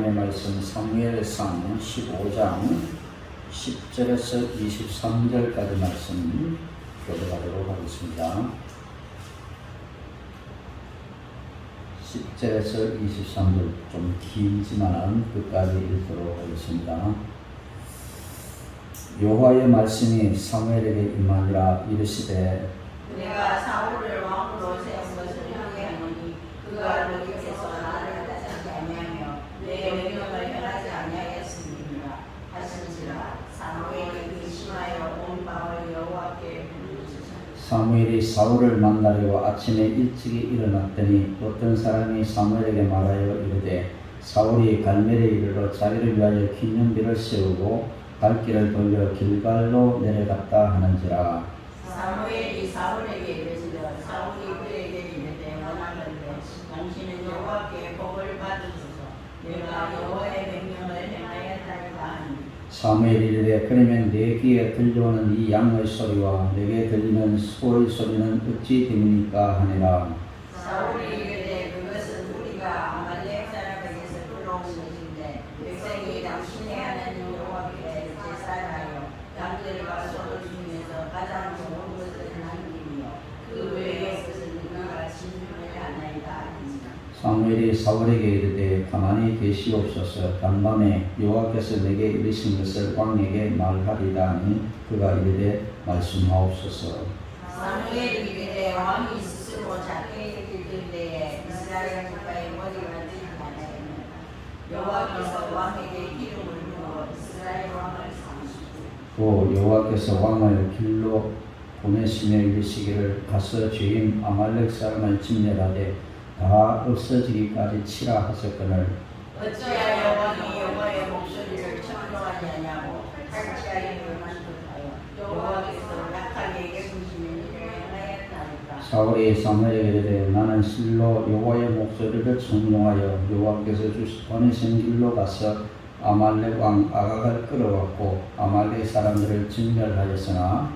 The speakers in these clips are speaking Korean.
하나님의 말씀 사무엘상 15장 10절에서 23절까지 말씀 교독하도록 하겠습니다. 10절에서 23절 좀 길지만 끝까지 읽도록 하겠습니다. 여호와의 말씀이 사무엘에게 임하니라. 이르시되 내가 사울을 왕으로 세운 것을 항의하노니 그가 너희 곁에서 나를 따르지 아니하며 내 명령을 행하지 아니하였음이니라 하신지라. 사무엘이 근심하여 온 밤을 여호와께 부르짖으니 사무엘이 사울을 만나려고 아침에 일찍이 일어났더니 어떤 사람이 사무엘에게 말하여 이르되 사울이 갈멜에 이르러 자기를 위하여 기념비를 세우고 갈 길을 돌려 길갈로 내려갔다 하는지라. 사무엘이 사울에게 이르시되 사울이 그에게 이르되 원하건대 당신은 여호와께 복을 받으소서. 내가 여호와의 명령을 행하였다니까 하니 사무엘이 이르되 그러면 내 귀에 들려오는 이 양의 소리와 내게 들리는 소의 소리는 어찌 됩니까 하니라. 사울이 이르되 그것은 우리가 아말렉 사람에게서 끌어온 것인데 백성이 당신의 하나님 여호와께 제사하여 양들과 소들 중에서 가장 좋은 것을 남기며 그 외의 것은 우리가 진멸을 하나이다. 사무엘이 사울에게 이르되 가만히 계시옵소서. 간밤에 여호와께서 내게 이르신 것을 왕에게 말하리라 하니 그가 이르되 말씀하옵소서. 사무엘이 이르되 왕이 스스로 자기에게 들을 때에 이스라엘 국가의 머리가 되지 않았으며 여호와께서 왕에게 기름을 부어 이스라엘 왕을 삼으시고 또 여호와께서 왕을 길로 보내시며 이르시기를 가서 죄인 아말렉 사람을 진멸하되 다 없어지기까지 치라 하셨거늘 어찌하여 왕이 여호와의 목소리를 청종하지 아니하고 할지하임을 만족하여 여호와께서 약하게 여기시는 일을 행하였나이까. 사울이 사무엘에게 이르되 나는 실로 여호와의 목소리를 청종하여 여호와께서 보내신 길로 가서 아말렉 왕 아각을 끌어왔고 아말렉 사람들을 진멸하였으나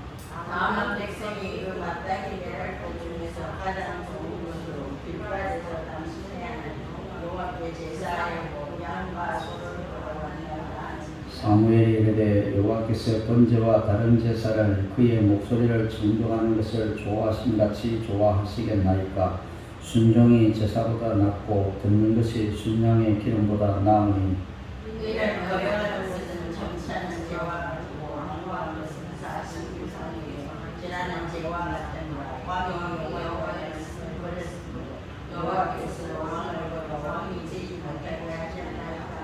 다만 백성이 그 마땅히 멸할 것 중에서 가장 좋은 것으로 길바에서 당신의 하나님 여호와께 제사하려고 양과 소를 끌어왔느니라 하니 사무엘이 이르되 여호와께서 번제와 다른 제사를 그의 목소리를 청종하는 것을 좋아하심같이 좋아하시겠나이까. 순종이 제사보다 낫고 듣는 것이 순양의 기름보다 나으니 이는 거역하는 것은 정치하는 죄와 같고 항거한 것은 사실 불쌍하게 지나는 죄와 같으므로 왕이 여호와를 버렸으므로 여호와께서 왕을 버려 왕이 지지 못하게 하지 않았다.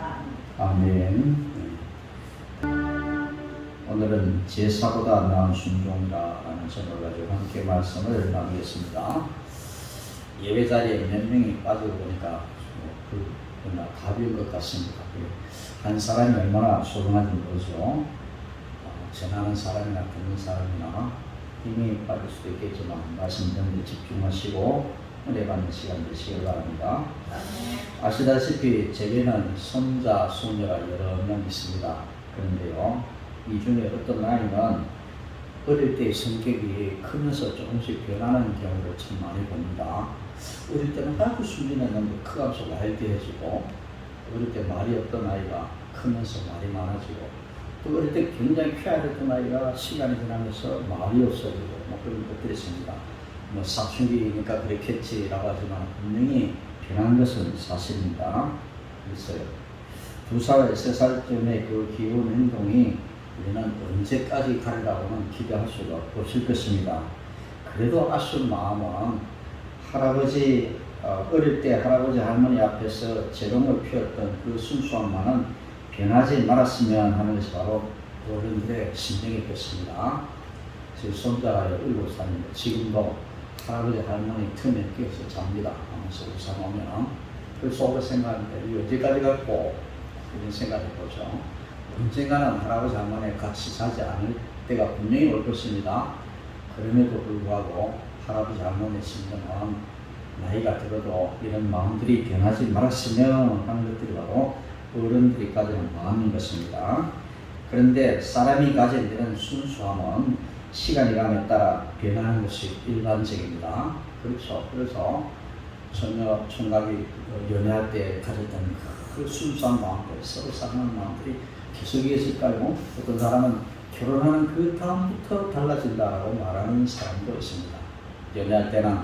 아멘. 오늘은 제사보다 나은 순종이라는 제목을 가지고 함께 말씀을 나누겠습니다. 예배 자리에 몇 명이 빠지고 보니까 그러나 답인 것 같습니다. 한 사람이 얼마나 소중한지 모르죠. 전하는 사람이나 듣는 사람이나 힘이 빠질 수도 있겠지만 말씀 듣는 데 집중하시고 은혜 받는 시간 되시길 바랍니다. 아시다시피 제게는 손자, 손녀가 여러 명 있습니다. 그런데요, 이 중에 어떤 아이는 어릴 때 성격이 크면서 조금씩 변하는 경우를 참 많이 봅니다. 어릴 때는 아주 순진했는데 크면서 와일드해지고, 어릴 때 말이 없던 아이가 크면서 말이 많아지고, 또 어릴 때 굉장히 쾌활했던 아이가 시간이 지나면서 말이 없어지고, 그런 것들이 있습니다. 사춘기니까 그렇겠지라고 하지만 분명히 변한 것은 사실입니다. 그래서 2살, 3살쯤의 그 귀여운 행동이 우리는 언제까지 가리라고는 기대할 수가 없을 것입니다. 그래도 아쉬운 마음은 할아버지, 어릴 때 할아버지 할머니 앞에서 재롱을 피웠던 그 순수함만은 변하지 말았으면 하는 것이 바로 어른들의 심정일 것입니다. 제 손자가 7살인데 지금도 할아버지 할머니 틈에 끼어서 잡니다 하면서 웃어보면 그 속으로 생각하는데 언제까지 갖고 이런 생각을 보죠. 언젠가는 할아버지 할머니 같이 자지 않을 때가 분명히 올 것입니다. 그럼에도 불구하고 할아버지 할머니의 심정은 나이가 들어도 이런 마음들이 변하지 말았으면 하는 것들이 바로 어른들이 가지는 마음인 것입니다. 그런데 사람이 가진 이런 순수함은 시간이 감에 따라 변하는 것이 일반적입니다. 그렇죠. 그래서 처녀 총각이 연애할 때 가졌던 그 순수한 마음들, 서로 사랑하는 마음들이 계속 이어질까요? 어떤 사람은 결혼하는 그 다음부터 달라진다라고 말하는 사람도 있습니다. 연애할 때는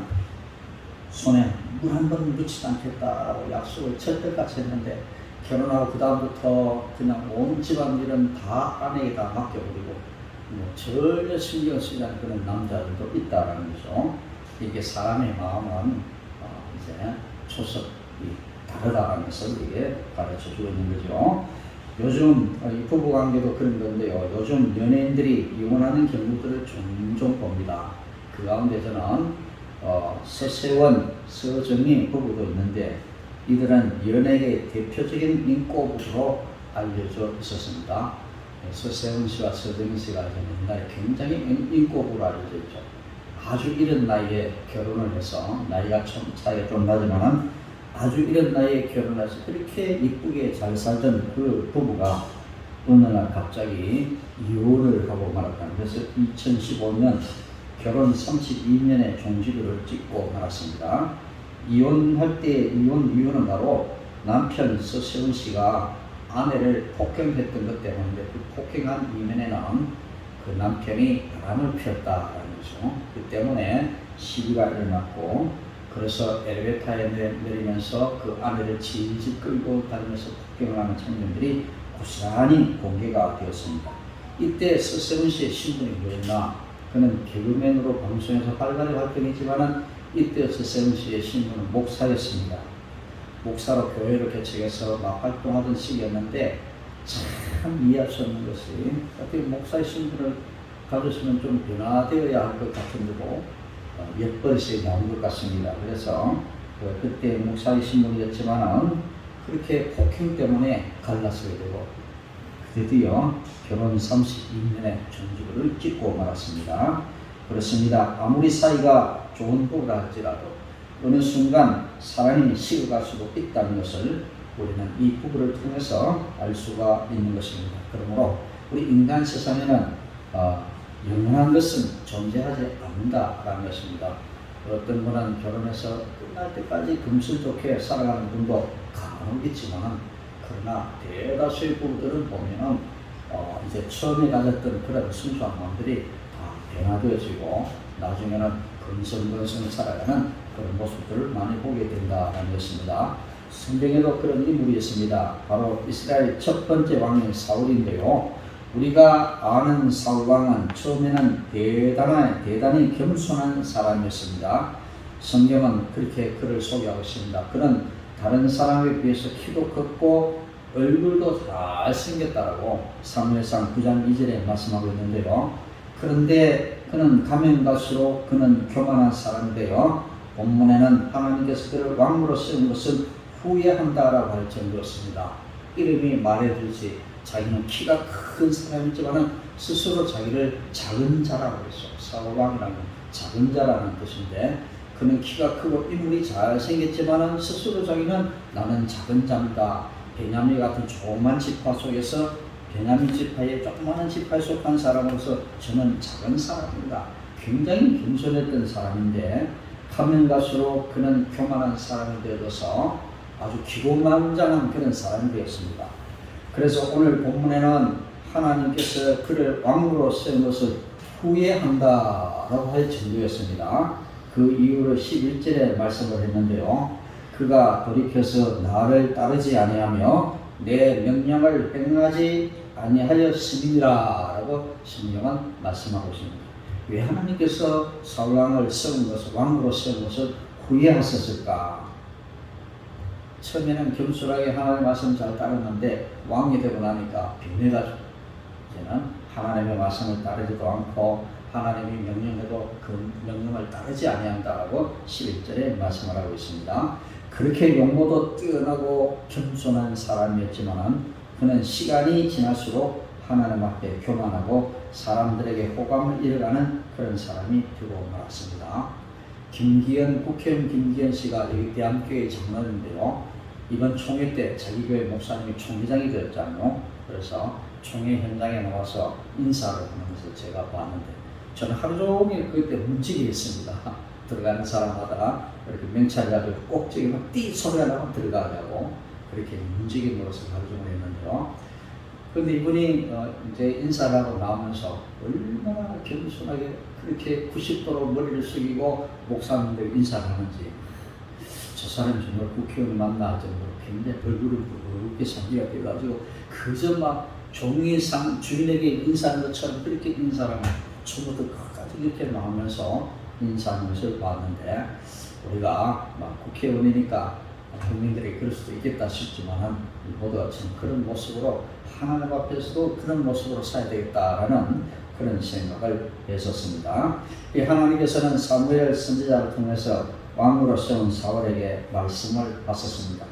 손에 물 한 번 묻지도 않겠다라고 약속을 절대까지 했는데 결혼하고 그 다음부터 그냥 온 집안일은 다 아내에게 다 맡겨버리고 전혀 신경 쓰지 않는 그런 남자들도 있다라는 거죠. 이게 사람의 마음은 이제 초석이 다르다라는 것을 우리에게 가르쳐주고 있는 거죠. 요즘 이 부부관계도 그런 건데요. 요즘 연예인들이 이혼하는 경우들을 종종 봅니다. 그 가운데 저는 서세원, 서정희 부부도 있는데 이들은 연예계의 대표적인 인꼬부부로 알려져 있었습니다. 서세원 씨와 서정희 씨가 옛날에 굉장히 인꼬부로 알려져 있죠. 아주 이른 나이에 결혼을 해서 나이가 좀 차이가 좀 나지만은 아주 이른 나이에 결혼해서 그렇게 이쁘게 잘 살던 그 부부가 어느 날 갑자기 이혼을 하고 말았다. 그래서 2015년 결혼 32년의 종지부를 찍고 말았습니다. 이혼할 때 이유는 바로 남편 서세훈 씨가 아내를 폭행했던 것 때문인데 그 폭행한 이면에는 그 남편이 바람을 피웠다라는 거죠. 그 때문에 시비가 일어났고 그래서 엘리베이터에 내리면서 그 아내를 질질 끌고 다니면서 폭행을 하는 장면들이 고스란히 공개가 되었습니다. 이때 서세훈 씨의 신분이 뭐였나? 그는 개그맨으로 방송에서 활발히 활동했지만은 이때 서세훈 씨의 신분은 목사였습니다. 목사로 교회를 개척해서 막 활동하던 시기였는데 참 이해할 수 없는 것이 어떻게 목사의 신분을 가졌으면 좀 변화되어야 할 것 같은데도 엿버릇이 나온 것 같습니다. 그래서 그때 목사의 신분이었지만은 그렇게 폭행 때문에 갈라서게 되고 드디어 결혼 32년의 종지부를 찍고 말았습니다. 그렇습니다. 아무리 사이가 좋은 부부라 할지라도 어느 순간 사랑이 식어갈 수도 있다는 것을 우리는 이 부부를 통해서 알 수가 있는 것입니다. 그러므로 우리 인간 세상에는 영원한 것은 존재하지 않는다라는 것입니다. 어떤 분은 결혼해서 끝날 때까지 금슬좋게 살아가는 분도 간혹 있지만 그러나 대다수의 부부들은 보면은 이제 처음에 가졌던 그런 순수한 마음들이 다 변화되어지고 나중에는 건성건성 살아가는 그런 모습들을 많이 보게 된다는 것입니다. 성경에도 그런 인물이 있습니다. 바로 이스라엘 첫 번째 왕인 사울인데요. 우리가 아는 사울 왕은 처음에는 대단히 겸손한 사람이었습니다. 성경은 그렇게 그를 소개하고 있습니다. 그는 다른 사람에 비해서 키도 컸고 얼굴도 잘생겼다라고 사무엘상 9장 2절에 말씀하고 있는데요. 그런데 그는 가면 갈수록 그는 교만한 사람인데요. 본문에는 하나님께서 그를 왕으로 세운 것은 후회한다라고 할 정도였습니다. 이름이 말해주지 자기는 키가 큰 사람이지만 스스로 자기를 작은 자라고 했어. 사울왕이라는 작은 자라는 뜻인데 그는 키가 크고 인물이 잘생겼지만 스스로 자기는 나는 작은 자입니다. 베냐민 같은 조그만 지파 속에서 베냐민 지파의 조그마한 지파에 속한 사람으로서 저는 작은 사람입니다. 굉장히 겸손했던 사람인데 가면 갈수록 그는 교만한 사람이 되어서 아주 기고만장한 그런 사람이 되었습니다. 그래서 오늘 본문에는 하나님께서 그를 왕으로 세운 것을 후회한다라고 할 정도였습니다. 그 이유를 11절에 말씀을 했는데요. 그가 돌이켜서 나를 따르지 아니하며 내 명령을 행하지 아니하였음이니라 라고 성경은 말씀하고 있습니다. 왜 하나님께서 사울왕을 세운 것을 왕으로 세운 것을 후회하셨을까? 처음에는 겸손하게 하나님의 말씀 잘 따랐는데 왕이 되고 나니까 변해가지고 이제는 하나님의 말씀을 따르지도 않고 하나님이 명령해도 그 명령을 따르지 아니한다라고 11절에 말씀을 하고 있습니다. 그렇게 용모도 뛰어나고 겸손한 사람이었지만 그는 시간이 지날수록 하나님 앞에 교만하고 사람들에게 호감을 잃어가는 그런 사람이 되고 말았습니다. 국회의원 김기현 씨가 여기 대한교회 장로인데요. 이번 총회 때 자기 교회 목사님이 총회장이 되었잖아요. 그래서 총회 현장에 나와서 인사를 하는 것을 제가 봤는데 저는 하루 종일 그때 움직이게 했습니다. 들어가는 사람마다 이렇게 명찰 가지고 꼭지가 띠 소리가 나면 들어가려고. 그렇게 움직임으로써 가르침을 했는데요. 그런데 이분이 이제 인사를 하고 나오면서 얼마나 겸손하게 그렇게 90도로 머리를 숙이고 목사님들 인사를 하는지, 저 사람이 정말 국회의원 만나 정도로 굉장히 벌구를 그렇게 상기가 돼가지고 그저 막 종이상 주인에게 인사하는 것처럼 그렇게 인사를 하면 처음부터 끝까지 이렇게 나오면서 인사하는 것을 봤는데, 우리가 막 국회의원이니까 국민들에게 그럴 수도 있겠다 싶지만 모두가 참 그런 모습으로 하나님 앞에서도 그런 모습으로 살아야 되겠다라는 그런 생각을 했었습니다. 이 하나님께서는 사무엘 선지자를 통해서 왕으로 세운 사울에게 말씀을 하셨습니다.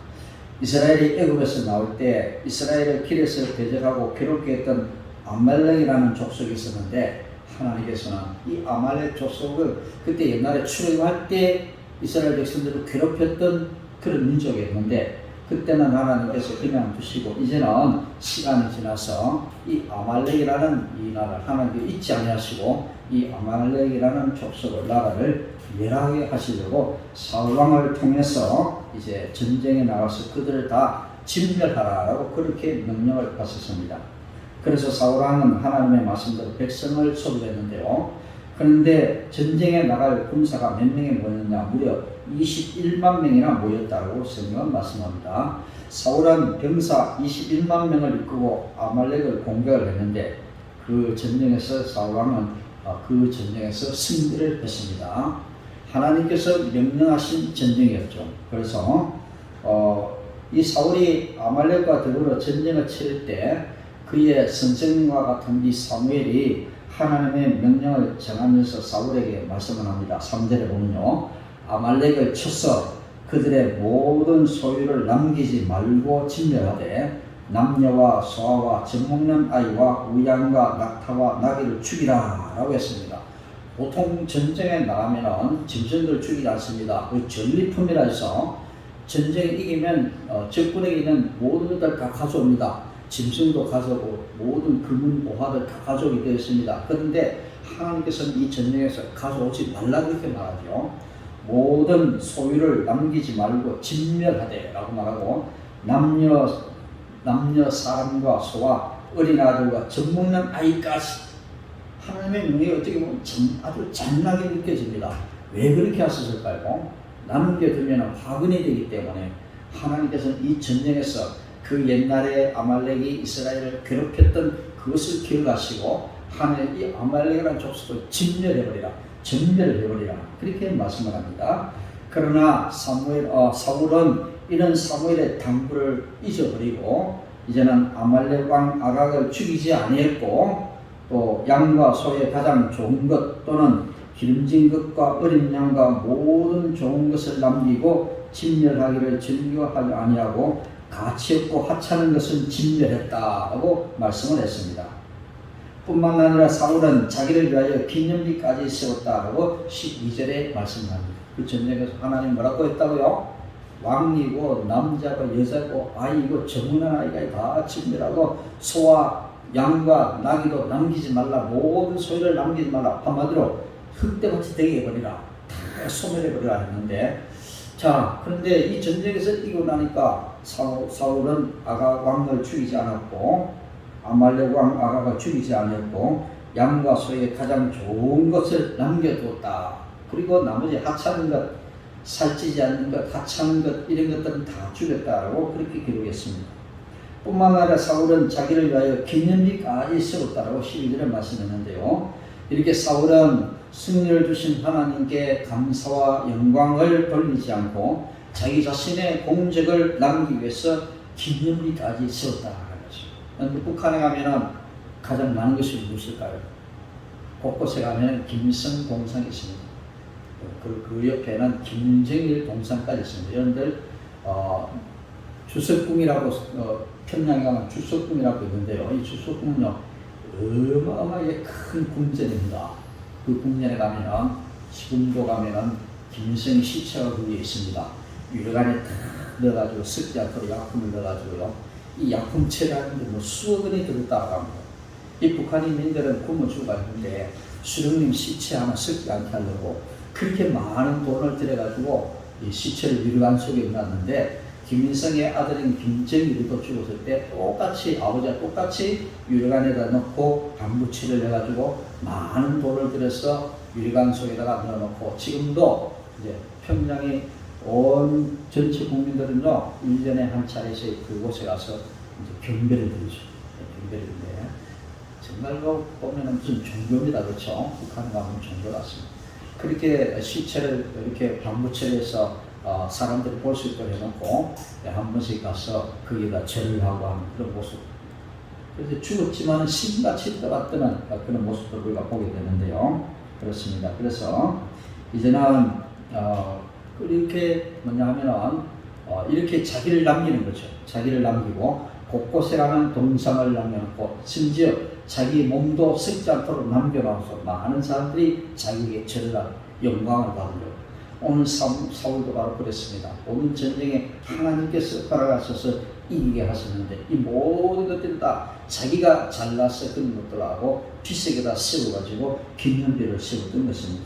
이스라엘이 애굽에서 나올 때 이스라엘을 길에서 대적하고 괴롭게 했던 아말렉이라는 족속이 있었는데, 하나님께서는 이 아말렉 족속을 그때 옛날에 출애굽할 때 이스라엘 백성들을 괴롭혔던 그런 민족이었는데, 그때는 하나님께서 그냥 두시고 이제는 시간이 지나서 이 아말렉이라는 이 나라를 하나님께 잊지 아니하시고 이 아말렉이라는 족속을 나라를 멸하게 하시려고 사울왕을 통해서 이제 전쟁에 나가서 그들을 다 진멸하라라고 그렇게 명령을 받았습니다. 그래서 사울왕은 하나님의 말씀대로 백성을 소집했는데요. 그런데 전쟁에 나갈 군사가 몇 명이 모였냐? 무려 21만 명이나 모였다고 성경은 말씀합니다. 사울은 병사 21만 명을 이끌고 아말렉을 공격을 했는데, 그 전쟁에서 사울왕은 그 전쟁에서 승리를 했습니다. 하나님께서 명령하신 전쟁이었죠. 그래서 이 사울이 아말렉과 더불어 전쟁을 치를 때 그의 선생님과 같은 이 사무엘이 하나님의 명령을 전하면서 사울에게 말씀을 합니다. 3절에 보면요, 아말렉을 쳐서 그들의 모든 소유를 남기지 말고 진멸하되 남녀와 소아와 젖먹는 아이와 우양과 낙타와 나귀를 죽이라 라고 했습니다. 보통 전쟁에 나가면은 짐승들 죽이지 않습니다. 그 전리품이라 해서 전쟁에 이기면 적군에게 있는 모든 것들 다 가져옵니다. 짐승도 가져오고 모든 금은 보화들 다 가져오게 되어 있습니다. 그런데 하나님께서는 이 전쟁에서 가져오지 말라 그렇게 말하죠. 모든 소유를 남기지 말고 진멸하되 라고 말하고, 남녀 사람과 소와 어린아들과 젖먹는 아이까지 하나님의 명령이 어떻게 보면 아주 잔인하게 느껴집니다. 왜 그렇게 하셨을까요? 남겨두면 화근이 되기 때문에 하나님께서는 이 전쟁에서 그 옛날에 아말렉이 이스라엘을 괴롭혔던 그것을 기억하시고 하나님 이 아말렉이라는 족속을 진멸해버리라, 전멸해버리라 그렇게 말씀을 합니다. 그러나 사울은 이런 사무엘의 당부를 잊어버리고 이제는 아말렉 왕 아각을 죽이지 아니했고, 또 양과 소의 가장 좋은 것 또는 기름진 것과 어린 양과 모든 좋은 것을 남기고 진멸하기를 즐겨하지 아니하고 가치없고 하찮은 것은 진멸했다고 말씀을 했습니다. 뿐만 아니라 사울은 자기를 위하여 기념비까지 세웠다고 12절에 말씀합니다. 그 전쟁에서 하나님 뭐라고 했다고요? 왕이고 남자고 여자고 아이고 젖먹는 아이가 다 진멸하고 소와 양과 나귀도 남기지 말라, 모든 소유를 남기지 말라, 한마디로 흙대같이 되게 해버리라, 다 소멸해버리라 했는데, 자, 그런데 이 전쟁에서 이기고 나니까 사울은 아각 왕을 죽이지 않았고 아말렉 왕 아각을 죽이지 않았고 양과 소의 가장 좋은 것을 남겨두었다. 그리고 나머지 하찮은 것, 살찌지 않는 것, 하찮은 것 이런 것들은 다 죽였다라고 그렇게 기록했습니다. 뿐만 아니라 사울은 자기를 위하여 기념비까지 세웠다라고 12절에 말씀했는데요. 이렇게 사울은 승리를 주신 하나님께 감사와 영광을 돌리지 않고 자기 자신의 공적을 남기기 위해서 기념비까지 세웠다는 거죠. 그런데 북한에 가면은 가장 많은 것이 무엇일까요? 곳곳에 가면 김일성 동상이 있습니다. 그 옆에는 김정일 동상까지 있습니다. 여러분들 주석궁이라고 평양에 가면 주석궁이라고 있는데요. 이 주석궁은요 어마어마하게 큰 궁전입니다. 그 궁전에 가면은 지금도 가면은 김일성의 시체가 거기에 있습니다. 유리관에 다 넣어가지고 썩지 않도록 약품을 넣어가지고요. 이 약품 처리하는데 뭐 수억 원이 들었다고 합니다. 이 북한인민들은 굶어 죽었는데 수령님 시체 하나 썩지 않게 하려고 그렇게 많은 돈을 들여가지고 이 시체를 유리관 속에 넣었는데 김인성의 아들인 김정일도 죽었을 때 똑같이 아버지가 똑같이 유리관에다 넣고 방부치를 해가지고 많은 돈을 들여서 유리관 속에다가 넣어놓고 지금도 이제 평양의 온 전체 국민들은요 1년에 한 차례씩 그곳에 가서 이제 경배를 드리죠. 경배인데 정말로 보면은 무슨 종교입니다. 그렇죠? 북한 가면 종교 같습니다. 그렇게 시체를 이렇게 방부치를 해서 사람들이 볼 수 있도록 해놓고 한 번씩 가서 거기다 절을 하고 하는 그런 모습. 그래서 죽었지만 신같이 떠났다는 그런 모습을 우리가 보게 되는데요. 그렇습니다. 그래서 이제는 이렇게 뭐냐 하면은 이렇게 자기를 남기는 거죠. 자기를 남기고 곳곳에 가는 동상을 남겨놓고 심지어 자기 몸도 썩지 않도록 남겨놔서 많은 사람들이 자기에게 절을 하고 영광을 받으려고. 오늘 사울도 바로 그랬습니다. 오늘 전쟁에 하나님께서 따라가셔서 이기게 하셨는데 이 모든 것들이 다 자기가 잘나서 그런 것들하고 뒷세계다 세워가지고 기념비를 세웠던 것입니다.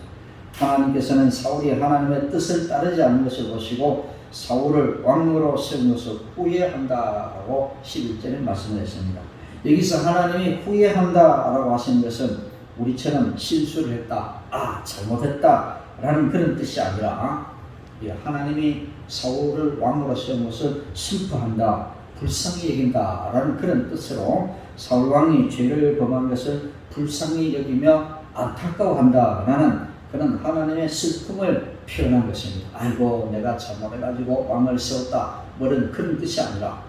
하나님께서는 사울이 하나님의 뜻을 따르지 않는 것을 보시고 사울을 왕으로 세운 것을 후회한다라고 11절에 말씀을 했습니다. 여기서 하나님이 후회한다라고 하시는 것은 우리처럼 실수를 했다, 잘못했다 라는 그런 뜻이 아니라 하나님이 사울을 왕으로 세운 것을 슬퍼한다, 불쌍히 여긴다 라는 그런 뜻으로 사울 왕이 죄를 범한 것을 불쌍히 여기며 안타까워한다 라는 그런 하나님의 슬픔을 표현한 것입니다. 아이고 내가 잘못해가지고 왕을 세웠다 그런 뜻이 아니라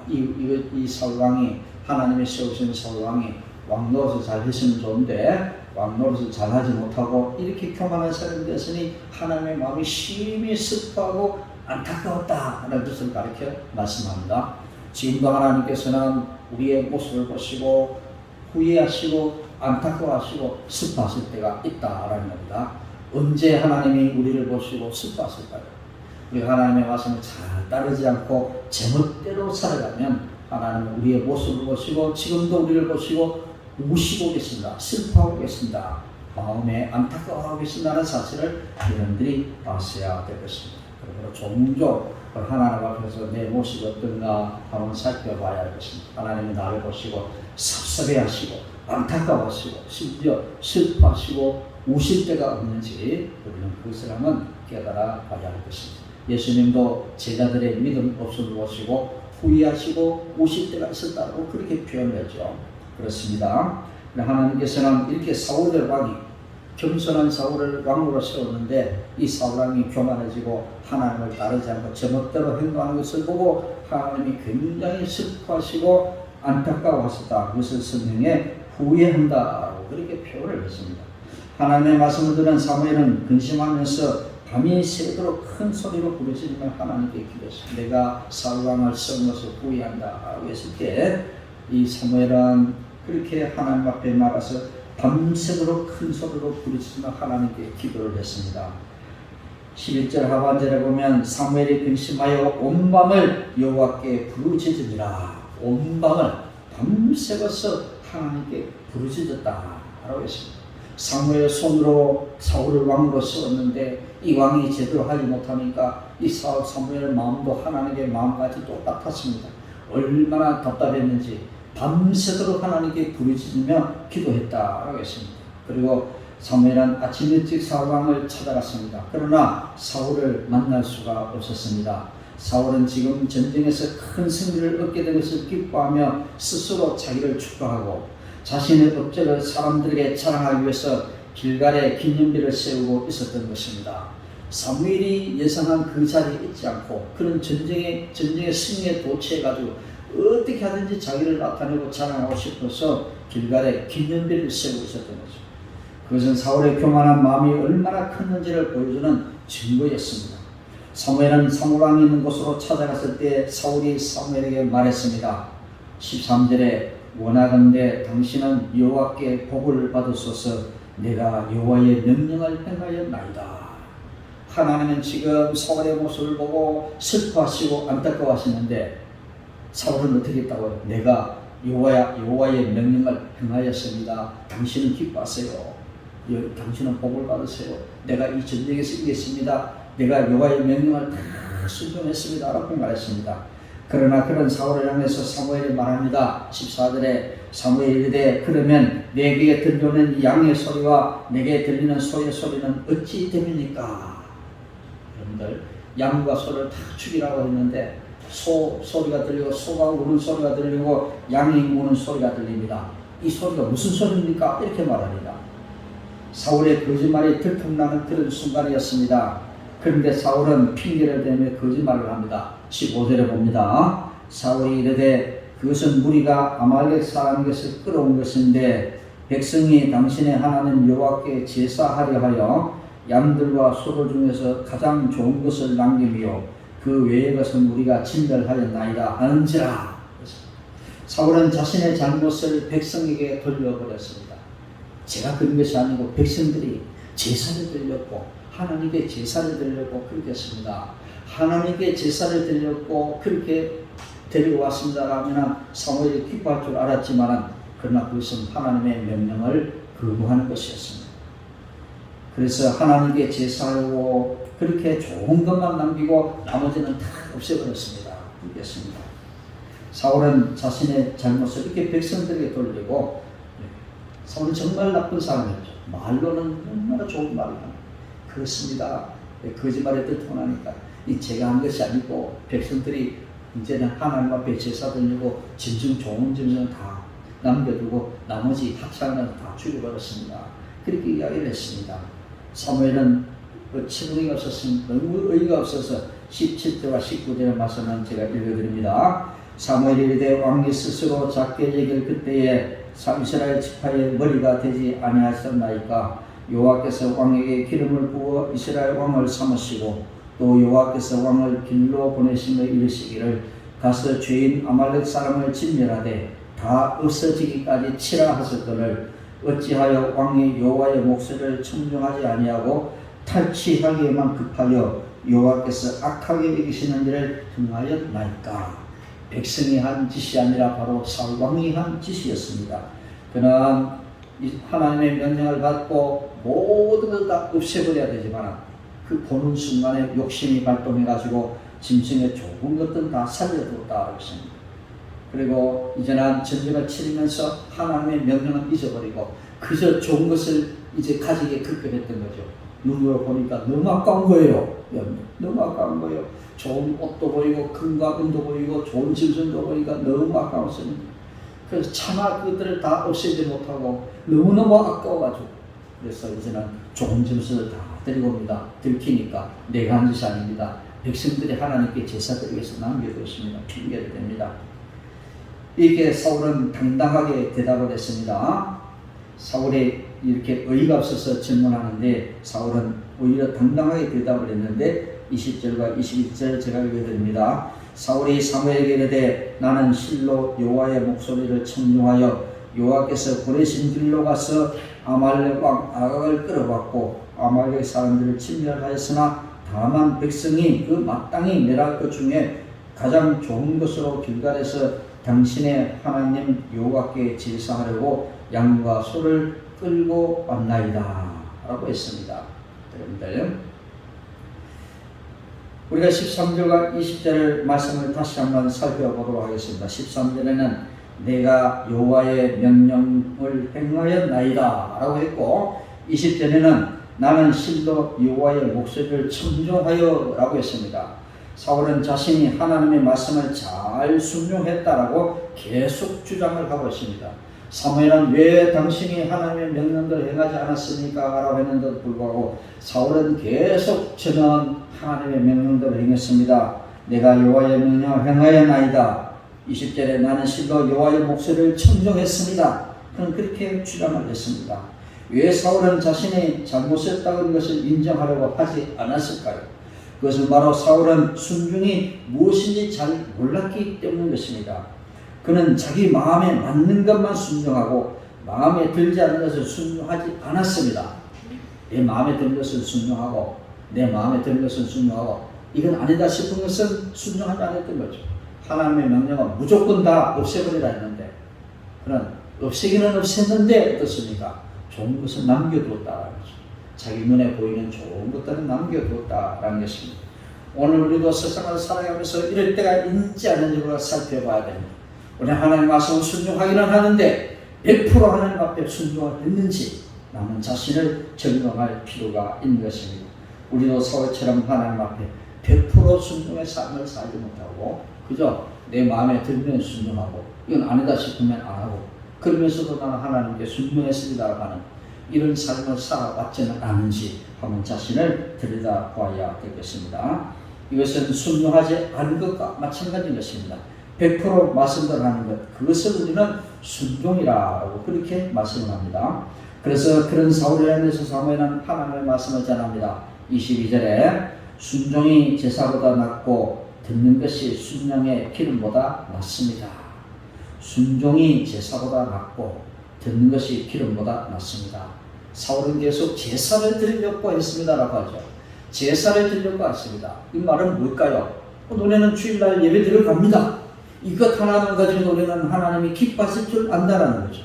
이 사울왕이 하나님의 세우신 사울왕이 왕 노릇을 잘 했으면 좋은데 왕 노릇을 잘 하지 못하고 이렇게 교만한 사람이 되었으니 하나님의 마음이 심히 슬퍼하고 안타까웠다라는 뜻을 가르쳐 말씀합니다. 지금도 하나님께서는 우리의 모습을 보시고 후회하시고 안타까워하시고 슬퍼하실 때가 있다라는 겁니다. 언제 하나님이 우리를 보시고 슬퍼하실까요? 우리 하나님의 말씀을 잘 따르지 않고 제멋대로 살아가면 하나님은 우리의 모습을 보시고 지금도 우리를 보시고 우시고 계신다, 슬퍼하고 계신다, 마음에 안타까워하고 계신다는 사실을 여러분들이 아셔야 될 것입니다. 그러므로 종종 하나님 앞에서 내 모습이 어떤가 한번 살펴봐야 할 것입니다. 하나님이 나를 보시고 섭섭해하시고 안타까워하시고 심지어 슬퍼하시고 우실 때가 없는지 우리는 그것을 한번 깨달아 봐야 할 것입니다. 예수님도 제자들의 믿음 없음을 보시고 후회하시고 우실 때가 있었다고 그렇게 표현했죠. 그렇습니다. 하나님께서는 이렇게 사울의 왕이 겸손한 사울을 왕으로 세웠는데 이 사울왕이 교만해지고 하나님을 따르지 않고 제멋대로 행동하는 것을 보고 하나님이 굉장히 슬퍼하시고 안타까워하셨다. 그것을 성경에 후회한다고 그렇게 표현을 했습니다. 하나님의 말씀을 들은 사무엘은 근심하면서 밤이 새도록 큰 소리로 부르짖으며 하나님께 기도했습니다. 내가 사울왕을 세운 것을 후회한다 했을 때 이 사무엘은 그렇게 하나님 앞에 나가서 밤새도록 큰 소리로 부르짖으며 하나님께 기도를 했습니다. 11절 하반절에 보면 사무엘이 근심하여 온 밤을 여호와께 부르짖으니라. 온 밤을 밤새워서 하나님께 부르짖었다라고 했습니다. 사무엘 손으로 사울을 왕으로 세웠는데 이 왕이 제대로 하지 못하니까 이 사무엘 마음도 하나님의 마음까지 똑같았습니다. 얼마나 답답했는지 밤새도록 하나님께 부르짖으며 기도했다라고 했습니다. 그리고 사무엘은 아침 일찍 사울왕을 찾아갔습니다. 그러나 사울을 만날 수가 없었습니다. 사울은 지금 전쟁에서 큰 승리를 얻게 된 것을 기뻐하며 스스로 자기를 축하하고 자신의 업적을 사람들에게 자랑하기 위해서 길갈에 기념비를 세우고 있었던 것입니다. 사무엘이 예상한 그 자리에 있지 않고 그런 전쟁의 승리에 도취해가지고 어떻게 하든지 자기를 나타내고 자랑하고 싶어서 길갈에 기념비를 세우고 있었던 거죠. 그것은 사울의 교만한 마음이 얼마나 컸는지를 보여주는 증거였습니다. 사무엘은 사무왕이 있는 곳으로 찾아갔을 때 사울이 사무엘에게 말했습니다. 13절에 원하건대 당신은 여호와께 복을 받으소서. 내가 여호와의 명령을 행하였나이다. 하나님은 지금 사울의 모습을 보고 슬퍼하시고 안타까워하시는데 사울은 어떻게 했다고요? 내가 여호와의 명령을 행하였습니다. 당신은 기뻐하세요. 당신은 복을 받으세요. 내가 이 전쟁에서 이겼습니다. 내가 여호와의 명령을 다 순종했습니다라고 말했습니다. 그러나 그런 사울을 향해서 사무엘이 말합니다. 14절에 사무엘이 이르되 그러면 내게 들려오는 양의 소리와 내게 들리는 소의 소리는 어찌 됨입니까? 여러분들 양과 소를 다 죽이라고 했는데 소 소리가 들리고 소가 우는 소리가 들리고 양이 우는 소리가 들립니다. 이 소리가 무슨 소리입니까? 이렇게 말합니다. 사울의 거짓말이 들통나는 그런 순간이었습니다. 그런데 사울은 핑계를 대며 거짓말을 합니다. 15절에 봅니다. 사울이 이르되 그것은 무리가 아말렉 사람에게서 끌어온 것인데 백성이 당신의 하나님 여호와께 제사하려 하여 양들과 소들 중에서 가장 좋은 것을 남기며 그 외의 것은 우리가 진멸하였나이다 하는지라. 사울은 자신의 잘못을 백성에게 돌려버렸습니다. 제가 그런 것이 아니고 백성들이 제사를 드렸고 하나님께 제사를 드리려고 그렇게 했습니다. 하나님께 제사를 드리려고 그렇게 데리고 왔습니다라면 사무엘이 기뻐할 줄 알았지만 그러나 그것은 하나님의 명령을 거부하는 것이었습니다. 그래서 하나님께 제사하고 그렇게 좋은 것만 남기고 나머지는 다 없애버렸습니다. 그렇게 했습니다. 사울은 자신의 잘못을 이렇게 백성들에게 돌리고 사울은 정말 나쁜 사람이었죠. 말로는 얼마나 좋은 말을 합니다. 그렇습니다. 거짓말에 들통나니까 제가 한 것이 아니고 백성들이 이제는 하나님 앞에 제사 드리고 진정 좋은 짐승은 다 남겨두고 나머지 하찮은 다 죽여버렸습니다. 그렇게 이야기를 했습니다. 사무엘은 치부가 없었으면 너무 의의가 없어서 17절과 19절의 말씀은 제가 읽어드립니다. 사무엘이 이르되 왕이 스스로 작게 여길 그때에 이스라엘 지파의 머리가 되지 아니하셨나이까. 여호와께서 왕에게 기름을 부어 이스라엘 왕을 삼으시고 또 여호와께서 왕을 길로 보내시며 이르시기를 가서 죄인 아말렉 사람을 진멸하되 다 없어지기까지 치라 하셨거늘 어찌하여 왕이 여호와의 목소리를 청종하지 아니하고 탈취하기에만 급하여 여호와께서 악하게 여기시는 일을 행하였나이까. 백성이 한 짓이 아니라 바로 사울 왕이 한 짓이었습니다. 그는 하나님의 명령을 받고 모든 걸 다 없애버려야 되지만 그 보는 순간에 욕심이 발동해가지고 짐승의 좋은 것들은 다 살려두었다 했습니다. 그리고 이제는 전쟁을 치르면서 하나님의 명령은 잊어버리고 그저 좋은 것을 이제 가지게 급급했던 거죠. 눈으로 보니까 너무 아까운 거예요. 너무 아까운 거예요. 좋은 옷도 보이고 금과 은도 보이고 좋은 짐승도 보니까 너무 아까웠습니다. 그래서 차마 그것들을 다 없애지 못하고 너무너무 아까워가지고 그래서 이제는 좋은 짐승을 다 데리고 옵니다. 들키니까 내가 한 짓이 아닙니다. 백성들이 하나님께 제사드리기 위해서 남겨두었습니다. 핑계를 댑니다. 이렇게 사울은 당당하게 대답을 했습니다. 사울이 이렇게 의의가 없어서 질문하는데 사울은 오히려 당당하게 대답을 했는데 20절과 21절 제가 읽어드립니다. 사울이 사무엘에게 이르되 나는 실로 여호와의 목소리를 청종하여 여호와께서 보내신 길로 가서 아말렉 왕 아각을 끌어봤고 아말렉 사람들을 진멸하였으나 다만 백성이 그 마땅히 멸할 것 중에 가장 좋은 것으로 길갈에서 당신의 하나님 여호와께 제사하려고 양과 소를 끌고 왔나이다 라고 했습니다. 여러분들 우리가 13절과 20절 말씀을 다시 한번 살펴보도록 하겠습니다. 13절에는 내가 여호와의 명령을 행하였나이다 라고 했고 20절에는 나는 실로 여호와의 목소리를 청종하여 라고 했습니다. 사울은 자신이 하나님의 말씀을 잘 순종했다라고 계속 주장을 하고 있습니다. 사무엘은 왜 당신이 하나님의 명령대로 행하지 않았습니까? 라고 했는데도 불구하고 사울은 계속 저는 하나님의 명령대로 행했습니다. 내가 여호와의 명령을 행하였나이다. 20절에 나는 실로 여호와의 목소리를 청종했습니다. 그는 그렇게 주장을 했습니다. 왜 사울은 자신이 잘못했다는 것을 인정하려고 하지 않았을까요? 그것은 바로 사울은 순종이 무엇인지 잘 몰랐기 때문인 것입니다. 그는 자기 마음에 맞는 것만 순종하고 마음에 들지 않는 것을 순종하지 않았습니다. 내 마음에 드는 것을 순종하고 내 마음에 드는 것을 순종하고 이건 아니다 싶은 것은 순종하지 않았던 거죠. 하나님의 명령은 무조건 다 없애버리라 했는데 그는 없애기는 없앴는데 어떻습니까? 좋은 것을 남겨두었다라는 거죠. 자기 눈에 보이는 좋은 것들은 남겨두었다라는 것입니다. 오늘 우리도 세상을 살아가면서 이럴 때가 있지 않은지 우리가 살펴봐야 됩니다. 우리 하나님 말씀을 순종하기는 하는데 100% 하나님 앞에 순종을 했는지 나는 자신을 점검할 필요가 있는 것입니다. 우리도 사울처럼 하나님 앞에 100% 순종의 삶을 살지 못하고 그저 내 마음에 들면 순종하고 이건 아니다 싶으면 안 하고 그러면서도 나는 하나님께 순종했습니다라고 하는 이런 삶을 살아왔지는 않은지 한번 자신을 들여다봐야 되겠습니다. 이것은 순종하지 않은 것과 마찬가지인 것입니다. 100% 말씀대로 하는 것, 그것을 우리는 순종이라고 그렇게 말씀합니다. 그래서 그런 사울에 대해서 사무엘은 하나님의 말씀을 전합니다. 22절에 순종이 제사보다 낫고 듣는 것이 순양의 기름보다 낫습니다. 순종이 제사보다 낫고 듣는 것이 기름보다 낫습니다. 사울은 계속 제사를 드리려고 했습니다라고 하죠. 제사를 드리려고 했습니다. 이 말은 뭘까요? 너네는 주일날 예배 들어갑니다. 이것 하나만 가지고 너네는 하나님이 기뻐하실 줄 안다라는 거죠.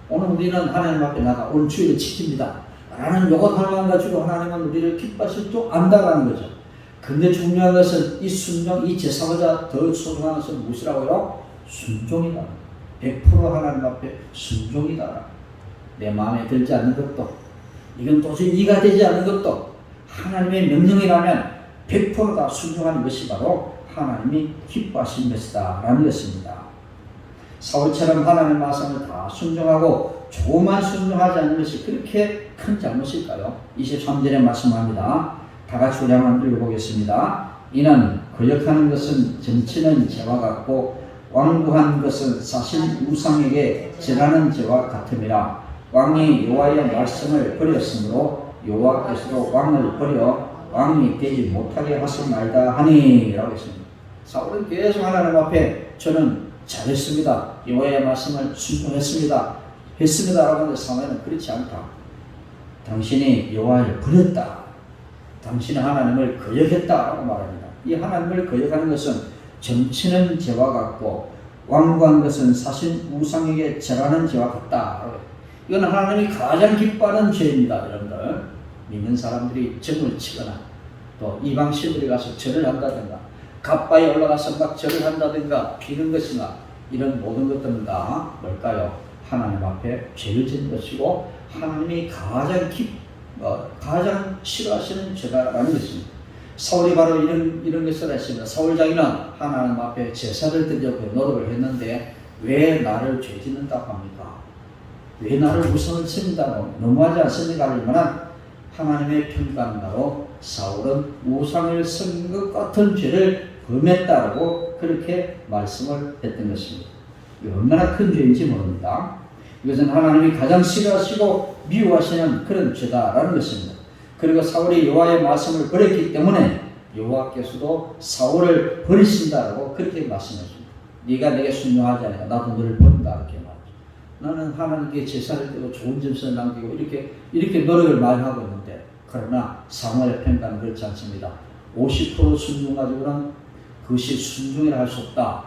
오늘 우리는 하나님 앞에 나가 오늘 주일을 지킵니다 라는 이것 하나만 가지고 하나님은 우리를 기뻐하실 줄 안다라는 거죠. 근데 중요한 것은 이 순종, 이 제사보다 더 소중한 것은 무엇이라고요? 순종이다. 100% 하나님 앞에 순종이다. 내 마음에 들지 않는 것도, 이건 도저히 이해가 되지 않는 것도 하나님의 명령이라면 100%다 순종하는 것이 바로 하나님이 기뻐하신 것이다 라는 것입니다. 사울처럼 하나님의 말씀을 다 순종하고 조금만 순종하지 않는 것이 그렇게 큰 잘못일까요? 23절에 말씀합니다. 다 같이 우리 한번 읽어보겠습니다. 이는 거역하는 것은 점치는 죄와 같고 완고한 것은 사실 우상에게 절하는 죄와 같음이라. 왕이 여호와의 말씀을 버렸으므로 여호와께서도 왕을 버려 왕이 되지 못하게 하셨나이다 하니 라고 했습니다. 사울은 계속 하나님 앞에 저는 잘했습니다. 여호와의 말씀을 순종했습니다. 라고 하는데 사무엘은 그렇지 않다. 당신이 여호와를 버렸다. 당신은 하나님을 거역했다라고 말합니다. 이 하나님을 거역하는 것은 점치는 죄와 같고 완고한 것은 사실 우상에게 절하는 죄와 같다. 이건 하나님이 가장 기뻐하는 죄입니다. 여러분들 믿는 사람들이 점을 치거나 또 이방 신들이 가서 절을 한다든가 갓바에 올라가서 막 절을 한다든가 비는 것이나 이런 모든 것들은 다 뭘까요? 하나님 앞에 죄를 지은 것이고 하나님이 가장 싫어하시는 죄다라는 것입니다. 사울이 바로 이런 것을 했습니다. 사울 자기는 하나님 앞에 제사를 드리려고 노력을 했는데 왜 나를 죄 짓는다고 합니까? 왜 나를 우상을 섬긴다고 너무하지 않습니까? 하지만 하나님의 평가로 사울은 우상을 섬긴 것 같은 죄를 범했다고 그렇게 말씀을 했던 것입니다. 얼마나 큰 죄인지 모릅니다. 이것은 하나님이 가장 싫어하시고 미워하시는 그런 죄다라는 것입니다. 그리고 사울이 여호와의 말씀을 버렸기 때문에 여호와께서도 사울을 버리신다라고 그렇게 말씀하십니다. 네가 내게 순종하지 않으니까 나도 너를 버린다 이렇게 말하죠. 나는 하나님께 제사를 드리고 좋은 점수를 남기고 이렇게 노력을 많이 하고 있는데 그러나 사무엘의 평가는 그렇지 않습니다. 50% 순종 가지고는 그것이 순종이라 할 수 없다.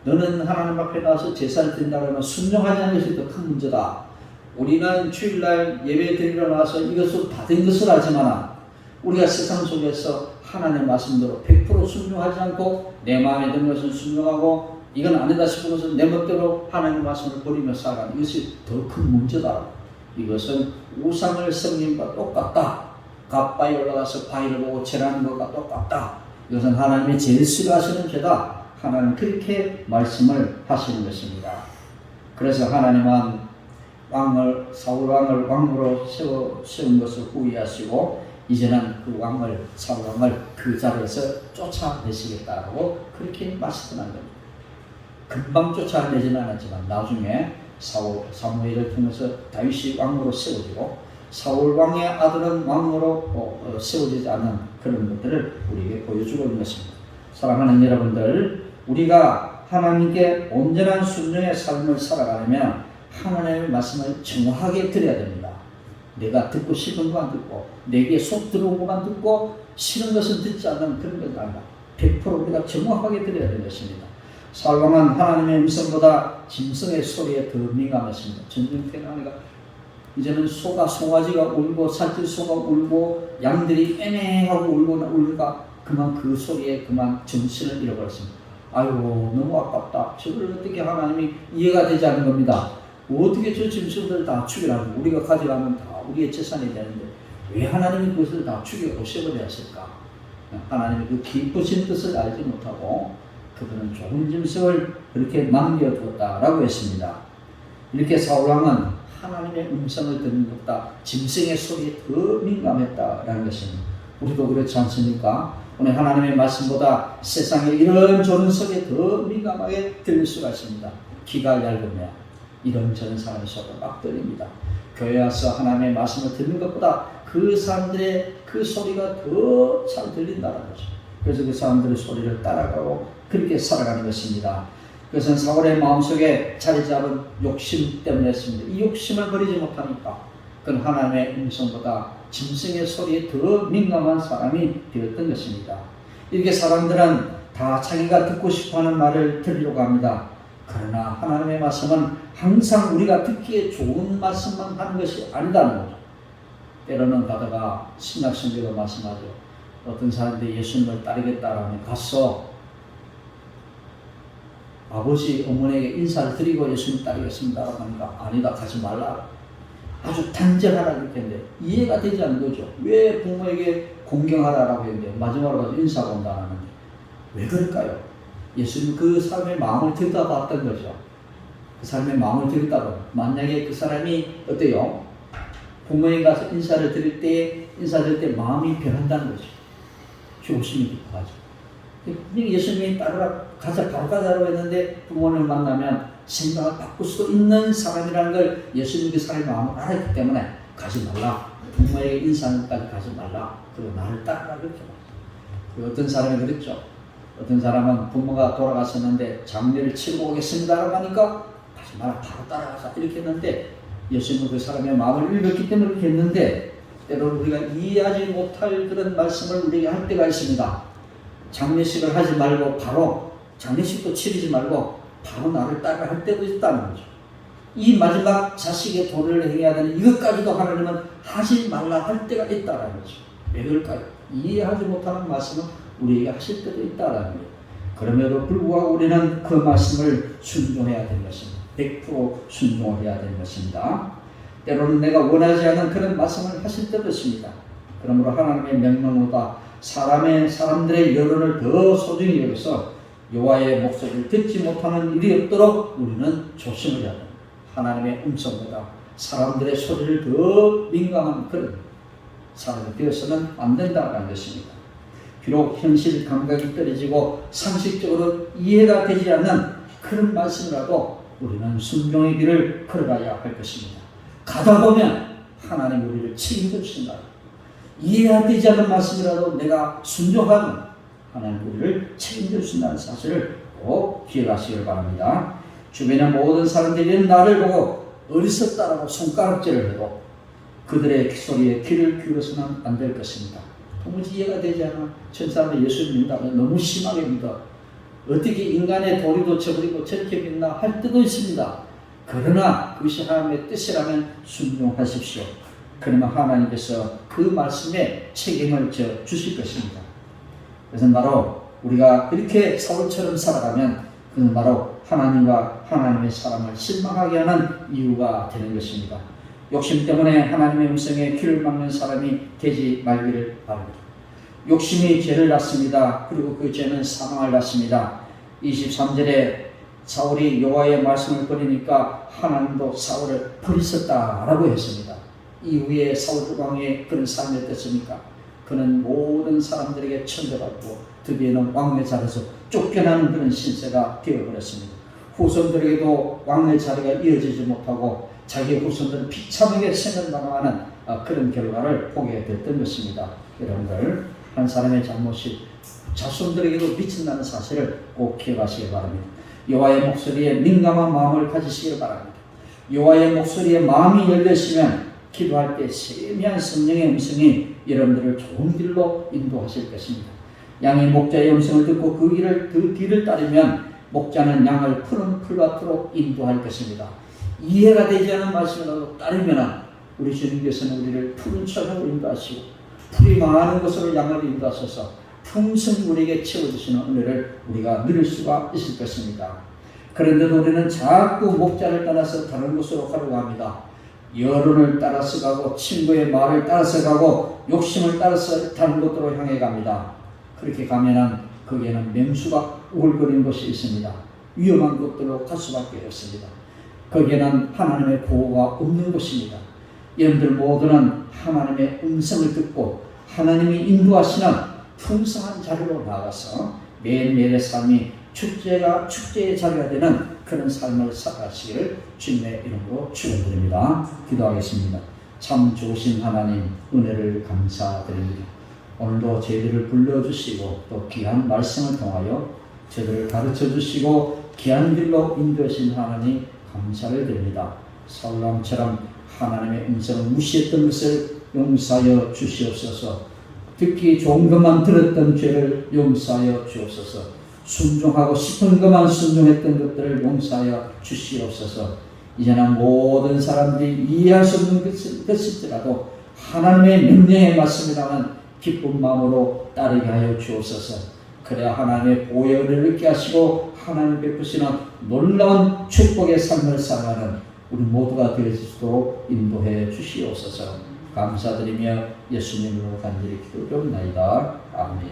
너는 하나님 앞에 나와서 제사를 드린다고 하면 순종하지 않는 것이 더 큰 문제다. 우리는 주일날 예배 드리러 나와서 이것을 받은 것을 알지만 우리가 세상 속에서 하나님의 말씀대로 100% 순종하지 않고 내 마음에 드는 것은 순종하고 이건 아니다 싶은 것은 내 멋대로 하나님의 말씀을 버리며 살아가는 이것이 더 큰 문제다. 이것은 우상을 섬김과 똑같다. 갓바에 올라가서 바위를 보고 절하는 것과 똑같다. 이것은 하나님이 제일 싫어하시는 죄다. 하나님 그렇게 말씀을 하시는 것입니다. 그래서 하나님은 사울 왕을 왕으로 세운 것을 후회하시고 이제는 그 사울 왕을 그 자리에서 쫓아내시겠다고 그렇게 말씀하는 겁니다. 금방 쫓아내지는 않았지만 나중에 사무엘을 통해서 다윗이 왕으로 세워지고 사울 왕의 아들은 왕으로 세워지지 않는 그런 것들을 우리에게 보여주고 있는 것입니다. 사랑하는 여러분들, 우리가 하나님께 온전한 순종의 삶을 살아가려면 하나님의 말씀을 정확하게 들어야 됩니다. 내가 듣고 싶은 것만 듣고 내게 속 들어온 것만 듣고 싫은 것은 듣지 않는 그런 것이 아니라 100% 우리가 정확하게 들어야 되는 것입니다. 사울 왕은 하나님의 음성보다 짐승의 소리에 더 민감했습니다. 전쟁터가 이제는 송아지가 울고 살뜰소가 울고 양들이 애매하고 울고 그만 그 소리에 그만 정신을 잃어버렸습니다. 아이고 너무 아깝다. 저걸 어떻게 하나님이 이해가 되지 않는 겁니다. 어떻게 저 짐승들 다 죽이라고 우리가 가져가면 다 우리의 재산이 되는데 왜 하나님이 그것을 다 죽여 없애버려야 했을까? 하나님이 그 기쁘신 뜻을 알지 못하고 그들은 좋은 짐승을 그렇게 남겨두었다라고 했습니다. 이렇게 사울왕은 하나님의 음성을 듣는 것보다 짐승의 소리에 더 민감했다라는 것입니다. 우리도 그렇지 않습니까? 오늘 하나님의 말씀보다 세상의 이런 좋은 소리에 더 민감하게 들릴 수가 있습니다. 귀가 얇으면 이런저런 사람의 소리가 막 들립니다. 교회 와서 하나님의 말씀을 듣는 것보다 그 사람들의 그 소리가 더 잘 들린다는 거죠. 그래서 그 사람들의 소리를 따라가고 그렇게 살아가는 것입니다. 그것은 사울의 마음속에 자리 잡은 욕심 때문이었습니다. 이 욕심을 버리지 못하니까 그는 하나님의 음성보다 짐승의 소리에 더 민감한 사람이 되었던 것입니다. 이렇게 사람들은 다 자기가 듣고 싶어하는 말을 들으려고 합니다. 그러나 하나님의 말씀은 항상 우리가 듣기에 좋은 말씀만 하는 것이 아니다는 거죠. 때로는 가다가 신약성경도 말씀하죠. 어떤 사람들이 예수님을 따르겠다라면 가서 아버지 어머니에게 인사를 드리고 예수님 따르겠습니다라고 하니까 아니다 가지 말라. 아주 단정하라 이렇게 했는데 이해가 되지 않는 거죠. 왜 부모에게 공경하라라고 했는데 마지막으로 가서 인사가 온다는데 왜 그럴까요? 예수님 그 사람의 마음을 들여다봤던 거죠. 그 사람의 마음을 들였다고. 만약에 그 사람이 어때요? 부모에게 가서 인사를 드릴 때 마음이 변한다는 거죠. 조심히 기뻐하죠. 예수님이 따르라 가자 바로 가자라고 했는데 부모를 만나면 생각을 바꿀 수 있는 사람이라는 걸 예수님 그 사람의 마음을 알았기 때문에 가지 말라. 부모에게 인사하는까지 가지 말라. 그리고 나를 따르라 그렇게 말했어요. 어떤 사람이 그랬죠. 어떤 사람은 부모가 돌아가셨는데 장례를 치르고 오겠습니다라고 하니까 가지 마라 바로 따라가자 이렇게 했는데 예수님은 그 사람의 마음을 읽었기 때문에 그렇게 했는데 때로는 우리가 이해하지 못할 그런 말씀을 우리에게 할 때가 있습니다. 장례식을 하지 말고 바로 장례식도 치르지 말고 바로 나를 따라 할 때도 있다는 거죠. 이 마지막 자식의 도를 행해야 되는 이것까지도 하나님은 하지 말라 할 때가 있다는 거죠. 왜 그럴까요? 이해하지 못하는 말씀은 우리에게 하실 때도 있다는 거예요. 그럼에도 불구하고 우리는 그 말씀을 순종해야 되는 것입니다. 100% 순종을 해야 되는 것입니다. 때로는 내가 원하지 않은 그런 말씀을 하실 때도 있습니다. 그러므로 하나님의 명령보다 사람들의 여론을 더 소중히 여겨서 여호와의 목소리를 듣지 못하는 일이 없도록 우리는 조심을 해야 합니다. 하나님의 음성보다 사람들의 소리를 더 민감한 그런 사람이 되어서는 안 된다는 것입니다. 비록 현실 감각이 떨어지고 상식적으로 이해가 되지 않는 그런 말씀이라도 우리는 순종의 길을 걸어가야 할 것입니다. 가다 보면 하나님 우리를 책임져 주신다. 이해되지 않는 말씀이라도 내가 순종하면 하나님 우리를 책임져 주신다는 사실을 꼭 기억하시길 바랍니다. 주변의 모든 사람들이 나를 보고 어리석다라고 손가락질을 해도 그들의 소리에 귀를 기울여서는 안 될 것입니다. 도무지 이해가 되지 않아. 전 사람들 예수를 믿는다면 너무 심하게 믿어. 어떻게 인간의 도리도 저버리고 저렇게 믿나 할 때도 있습니다. 그러나 그것이 하나님의 뜻이라면 순종하십시오. 그러면 하나님께서 그 말씀에 책임을 져 주실 것입니다. 그래서 바로 우리가 이렇게 사울처럼 살아가면 그는 바로 하나님과 하나님의 사람을 실망하게 하는 이유가 되는 것입니다. 욕심 때문에 하나님의 음성에 귀를 막는 사람이 되지 말기를 바랍니다. 욕심이 죄를 낳습니다. 그리고 그 죄는 사망을 낳습니다. 23절에 사울이 여호와의 말씀을 버리니까 하나님도 사울을 버리셨다라고 했습니다. 이후에 사울 왕의 그런 삶이 어땠습니까? 그는 모든 사람들에게 천대받고 드디어는 왕의 자리에서 쫓겨나는 그런 신세가 되어버렸습니다. 후손들에게도 왕의 자리가 이어지지 못하고 자기 후손들은 비참하게 생각나가는 그런 결과를 보게 됐던 것입니다. 여러분들 한 사람의 잘못이 자손들에게도 미친다는 사실을 꼭 기억하시기 바랍니다. 여호와의 목소리에 민감한 마음을 가지시기 바랍니다. 여호와의 목소리에 마음이 열리시면 기도할 때 세미한 성령의 음성이 여러분들을 좋은 길로 인도하실 것입니다. 양이 목자의 음성을 듣고 그 뒤를 따르면 목자는 양을 푸른 풀밭으로 인도할 것입니다. 이해가 되지 않는 말씀이라도 따르면 우리 주님께서는 우리를 푸른 천으로 인도하시고 풀이 많은 곳으로 양을 인도하셔서 풍성 우리에게 채워주시는 은혜를 우리가 누릴 수가 있을 것입니다. 그런데도 우리는 자꾸 목자를 떠나서 다른 곳으로 가려고 합니다. 여론을 따라서 가고 친구의 말을 따라서 가고 욕심을 따라서 다른 곳으로 향해 갑니다. 그렇게 가면은 거기에는 맹수가 우글거리는 곳이 있습니다. 위험한 곳들로 갈 수밖에 없습니다. 거기에는 하나님의 보호가 없는 곳입니다. 여러분들 모두는 하나님의 음성을 듣고 하나님이 인도하시는 풍성한 자리로 나가서 매일매일의 삶이 축제의 자리가 되는 그런 삶을 살아가시기를 주님의 이름으로 축원드립니다. 기도하겠습니다. 참 좋으신 하나님 은혜를 감사드립니다. 오늘도 저희들을 불러주시고 또 귀한 말씀을 통하여 저희들을 가르쳐주시고 귀한 길로 인도하신 하나님 감사를 드립니다. 사울왕처럼 하나님의 음성을 무시했던 것을 용서하여 주시옵소서. 듣기 좋은 것만 들었던 죄를 용서하여 주옵소서. 순종하고 싶은 것만 순종했던 것들을 용서하여 주시옵소서. 이제는 모든 사람들이 이해할 수 없는 것일지라도 하나님의 명령에 맞습니다만 기쁜 마음으로 따르게 하여 주옵소서. 그래야 하나님의 보호의 은혜를 얻게 하시고 하나님 베푸시는 놀라운 축복의 삶을 살아가는 우리 모두가 될 수 있도록 인도해 주시옵소서. 감사드리며 예수님으로 간절히 기도드립니다. 아멘.